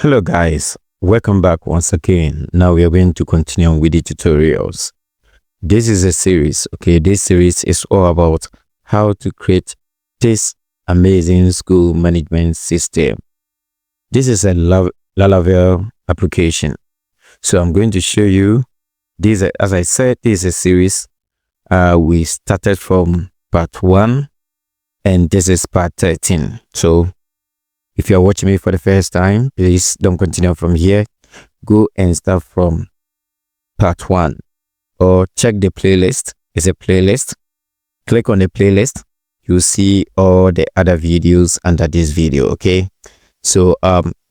Hello guys, welcome back once again. Now we are going to continue with the tutorials. This is a series, okay? This series is all about how to create this amazing school management system. This is a Laravel application. So I'm going to show you this. As I said, this is a series. We started from part 1 and this is part 13. So if you're watching me for the first time, please don't continue from here. Go and start from part 1 or check the playlist. It's a playlist. Click on the playlist. You'll see all the other videos under this video. Okay. So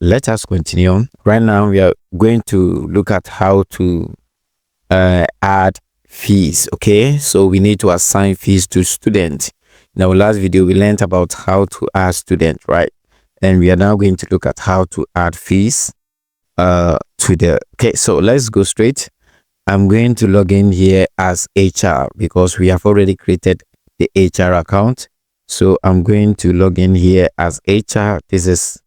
let us continue. Right now we are going to look at how to add fees. Okay. So we need to assign fees to students. In our last video, we learned about how to add students, right? And we are now going to look at how to add fees okay, so let's go straight. I'm going to log in here as HR because we have already created the HR account. So I'm going to log in here as HR. This is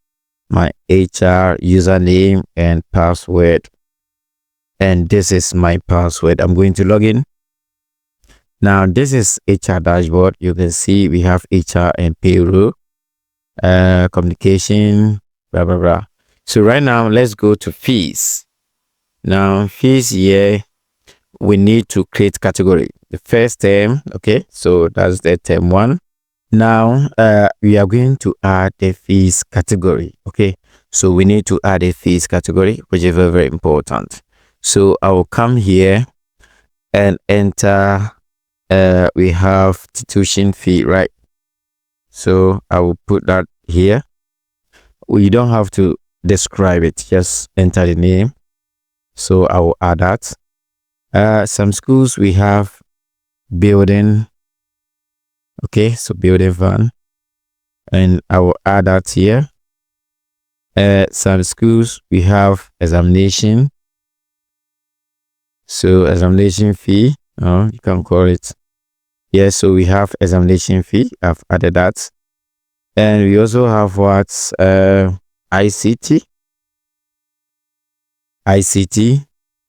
my HR username and password, and this is my password. I'm going to log in. Now this is HR dashboard. You can see we have HR and payroll, communication, blah blah blah. So right now let's go to fees. Now fees here, we need to create category. The first term, okay, so that's the term 1. Now we are going to add the fees category. Okay, so we need to add a fees category, which is very, very important. So I will come here and enter we have tuition fee, right? So I will put that here. We don't have to describe it, just enter the name. So I will add that. Some schools we have building. Okay, so building fund, and I will add that here. Some schools we have examination. So examination fee, you can call it. Yes, so we have examination fee. I've added that. And we also have what ICT.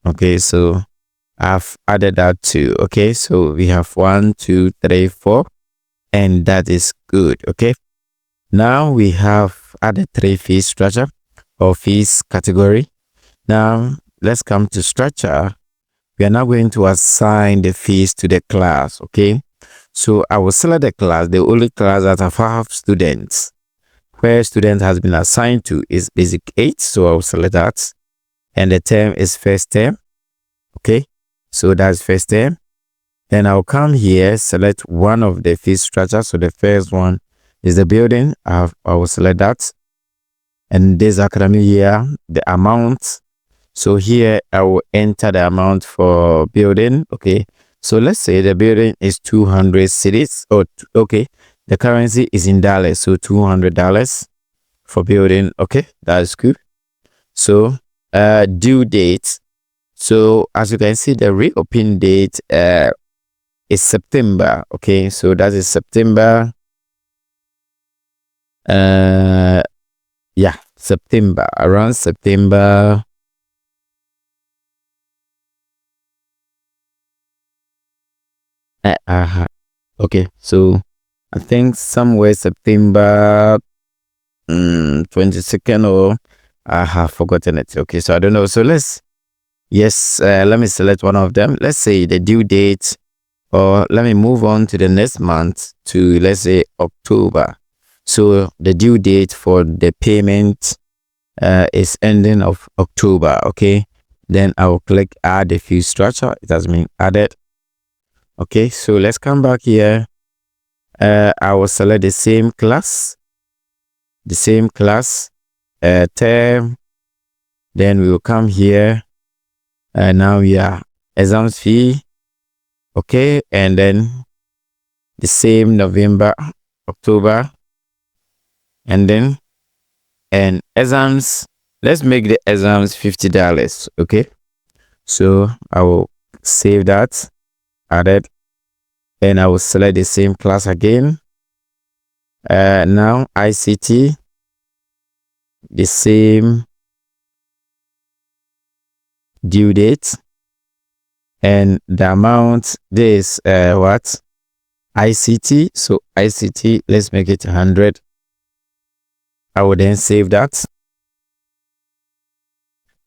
Okay, so I've added that too. Okay, so we have 1, 2, 3, 4, and that is good. Okay, now we have added 3 fees structure or fees category. Now let's come to structure. We are now going to assign the fees to the class. Okay, so I will select the class, the only class that have students. Where student has been assigned to is basic 8. So I will select that. And the term is first term. Okay, so that's first term. Then I'll come here, select one of the fee structure. So the first one is the building. I will select that. And this academic year, the amount. So here I will enter the amount for building. Okay, so let's say the building is 200 cities. Oh, okay, the currency is in dollars, so $200 for building. Okay, that's good. So due date. So as you can see, the reopen date is September. Okay, so that is September. Yeah, September, around September. Okay, so I think somewhere September 22nd, or I have forgotten it. Okay, so I don't know. So let me select one of them. Let's say the due date, or let me move on to the next month to, let's say, October. So the due date for the payment is ending of October. Okay, then I will click add the fee structure. It has been added. Okay, so let's come back here. I will select the same class, term. Then we will come here. Now we are exam fee. Okay, and then the same November, October, and then exams. Let's make the exams $50. Okay, so I will save that. Added, and I will select the same class again. Now ICT, the same due date, and the amount. This what ICT. So ICT, let's make it 100. I will then save that.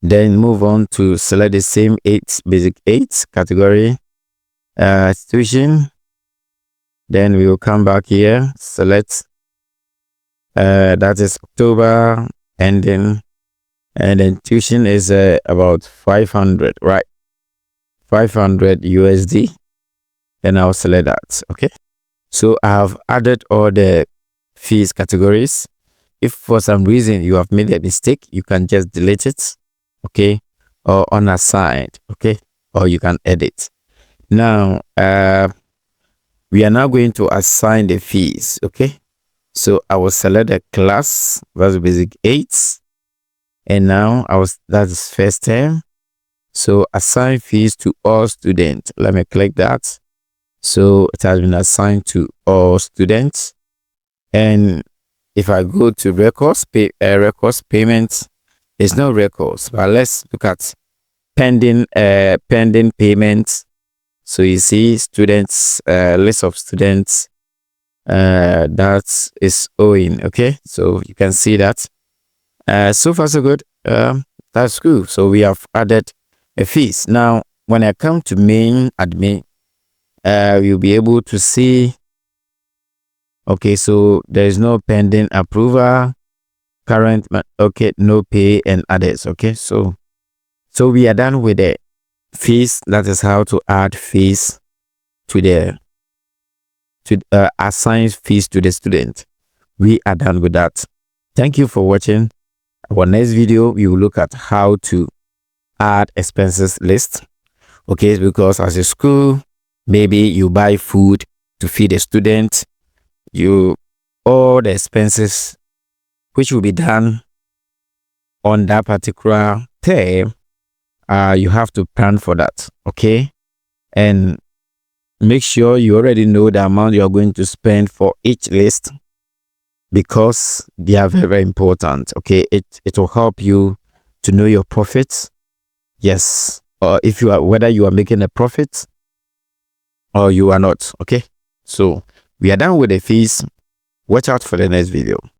Then move on to select the same basic 8 category, tuition. Then we will come back here, select that is October ending, and then tuition is about 500, right? 500 USD. And I'll select that. Okay, so I have added all the fees categories. If for some reason you have made a mistake, you can just delete it, okay, or unassigned, okay, or you can edit. Now we are now going to assign the fees. Okay, so I will select the class, that's basic 8, and now that is first term. So assign fees to all students. Let me click that. So it has been assigned to all students. And if I go to records payment, there's no records, but let's look at pending payments. So you see students, list of students that is owing. Okay, so you can see that. So far so good. That's good. So we have added a fees. Now when I come to main admin, you'll be able to see, okay, so there is no pending approval, current, okay, no pay, and others. Okay, so we are done with the fees. That is how to add fees to assign fees to the student. We are done with that. Thank you for watching. Our next video, we will look at how to add expenses list. Okay, because as a school, maybe you buy food to feed a student, all the expenses which will be done on that particular term, you have to plan for that. Okay, and make sure you already know the amount you are going to spend for each list, because they are very, very important. Okay, it will help you to know your profits. Yes, or if you are, whether you are making a profit or you are not. Okay, so we are done with the fees. Watch out for the next video.